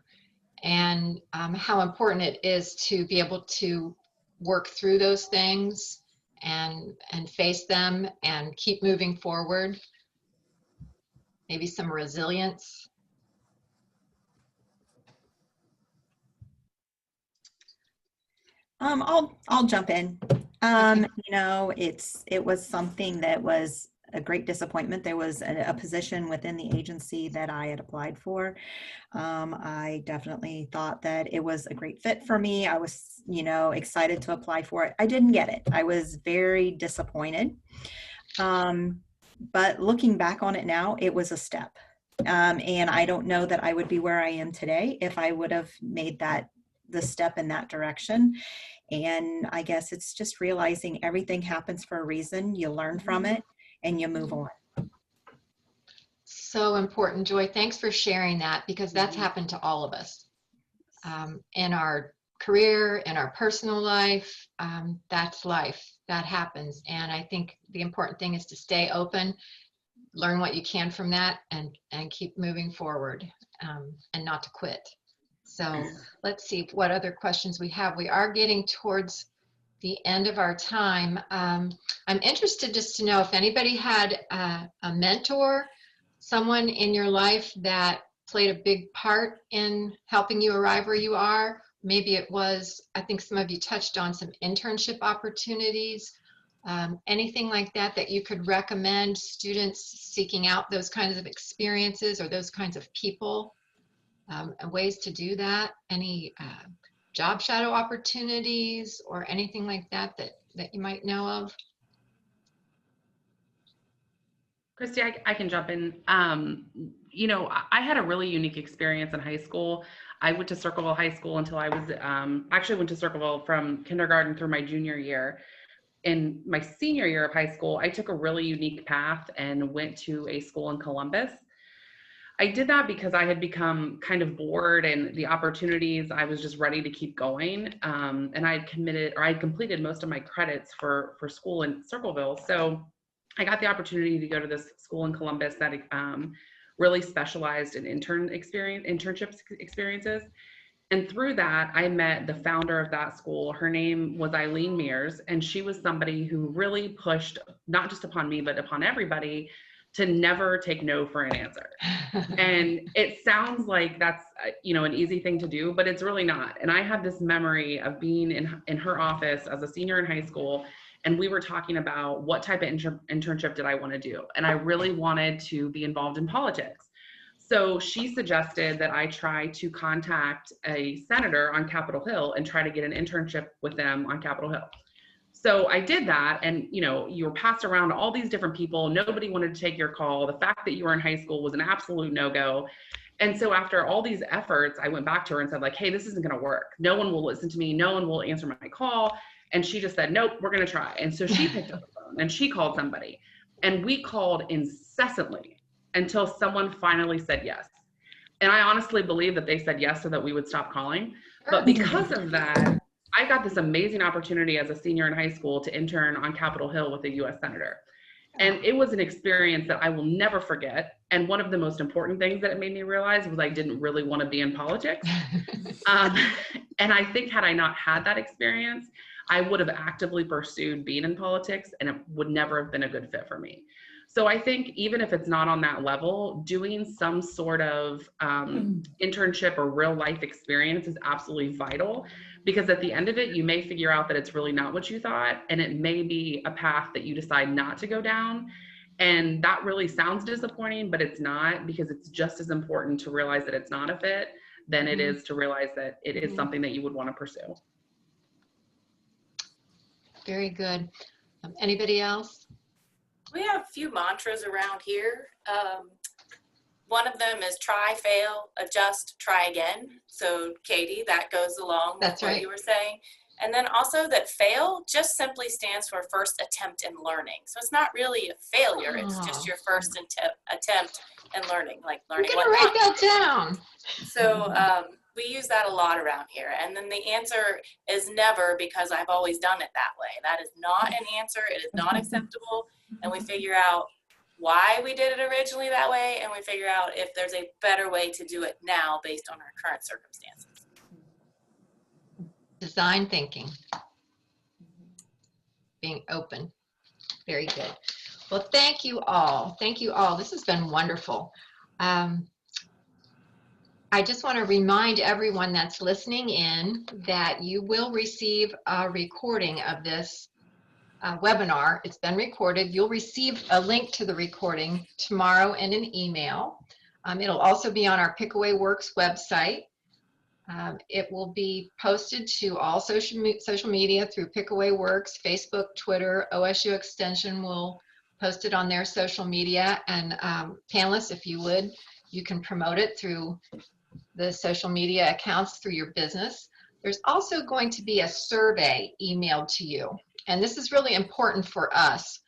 and how important it is to be able to work through those things and face them and keep moving forward? Maybe some resilience.
I'll jump in.
Okay.
It was something that was a great disappointment. There was a position within the agency that I had applied for. I definitely thought that it was a great fit for me. I was, excited to apply for it. I didn't get it. I was very disappointed. But looking back on it now, it was a step. And I don't know that I would be where I am today if I would have made the step in that direction. And I guess it's just realizing everything happens for a reason. You learn from it and you move on.
So important, Joy. Thanks for sharing that, because that's happened to all of us in our career, in our personal life. That's life. That happens. And I think the important thing is to stay open, learn what you can from that, and keep moving forward, and not to quit. So let's see what other questions we have. We are getting towards the end of our time. I'm interested just to know if anybody had a mentor, someone in your life that played a big part in helping you arrive where you are. Maybe it was, I think some of you touched on some internship opportunities, anything like that that you could recommend students seeking out those kinds of experiences or those kinds of people, and ways to do that. Any job shadow opportunities or anything like that that you might know of?
Christy, I can jump in. You know, I had a really unique experience in high school. I went to Circleville High School until I was, actually went to Circleville from kindergarten through my junior year. In my senior year of high school, I took a really unique path and went to a school in Columbus. I did that because I had become kind of bored, and the opportunities, I was just ready to keep going. And I had completed most of my credits for school in Circleville. So I got the opportunity to go to this school in Columbus that really specialized in internship experiences. And through that, I met the founder of that school. Her name was Eileen Mears, and she was somebody who really pushed, not just upon me, but upon everybody, to never take no for an answer. And it sounds like that's, you know, an easy thing to do, but it's really not. And I have this memory of being in her office as a senior in high school, and we were talking about what type of internship did I want to do. And I really wanted to be involved in politics. So she suggested that I try to contact a senator on Capitol Hill and try to get an internship with them on Capitol Hill. So I did that, and you know, you were passed around to all these different people. Nobody wanted to take your call. The fact that you were in high school was an absolute no-go. And so after all these efforts, I went back to her and said, like, hey, this isn't going to work. No one will listen to me. No one will answer my call. And she just said, nope, we're going to try. And so she picked up the phone and she called somebody, and we called incessantly until someone finally said yes. And I honestly believe that they said yes so that we would stop calling. But because of that, I got this amazing opportunity as a senior in high school to intern on Capitol Hill with a US Senator. And it was an experience that I will never forget. And one of the most important things that it made me realize was I didn't really want to be in politics. And I think had I not had that experience, I would have actively pursued being in politics, and it would never have been a good fit for me. So I think even if it's not on that level, doing some sort of internship or real life experience is absolutely vital, because at the end of it, you may figure out that it's really not what you thought, and it may be a path that you decide not to go down. And that really sounds disappointing, but it's not, because it's just as important to realize that it's not a fit than it is to realize that it is something that you would want to pursue.
Very good. Anybody else?
We have a few mantras around here. One of them is try, fail, adjust, try again. So Katie, that goes along with what you were saying. And then also that fail just simply stands for first attempt in learning. So it's not really a failure. It's just your first attempt in learning, like learning what
I'm gonna write that down.
So we use that a lot around here. And then the answer is never, because I've always done it that way. That is not an answer. It is not acceptable. And we figure out why we did it originally that way, and we figure out if there's a better way to do it now based on our current circumstances.
Design thinking. Being open. Very good. Well, thank you all. Thank you all. This has been wonderful. I just want to remind everyone that's listening in that you will receive a recording of this webinar. It's been recorded. You'll receive a link to the recording tomorrow in an email. It'll also be on our Pickaway Works website. It will be posted to all social media through Pickaway Works, Facebook, Twitter. OSU Extension will post it on their social media. And panelists, if you would, you can promote it through the social media accounts through your business. There's also going to be a survey emailed to you. And this is really important for us.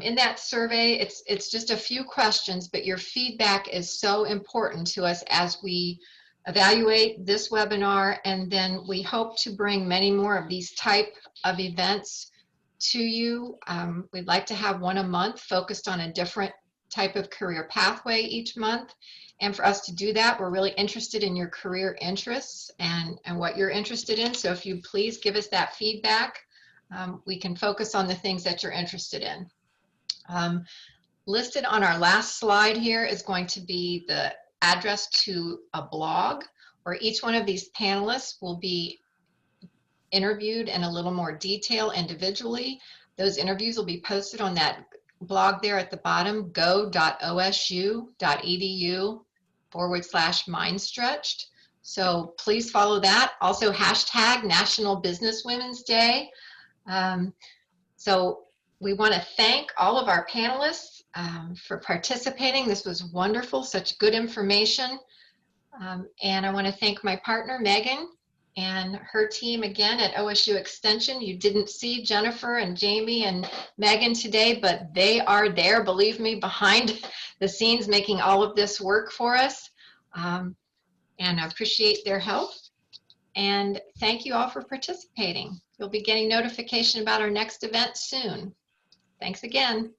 In that survey, it's just a few questions, but your feedback is so important to us as we evaluate this webinar, and then we hope to bring many more of these type of events to you. We'd like to have one a month focused on a different type of career pathway each month. And for us to do that, we're really interested in your career interests and what you're interested in. So if you please give us that feedback, we can focus on the things that you're interested in. Listed on our last slide here is going to be the address to a blog where each one of these panelists will be interviewed in a little more detail individually. Those interviews will be posted on that blog there at the bottom, go.osu.edu/mindstretched. So please follow that. Also hashtag National Business Women's Day. So we want to thank all of our panelists for participating. This was wonderful, such good information. And I want to thank my partner, Megan, and her team again at OSU Extension. You didn't see Jennifer and Jamie and Megan today, but they are there, believe me, behind the scenes making all of this work for us. And I appreciate their help. And thank you all for participating. You'll be getting notification about our next event soon. Thanks again.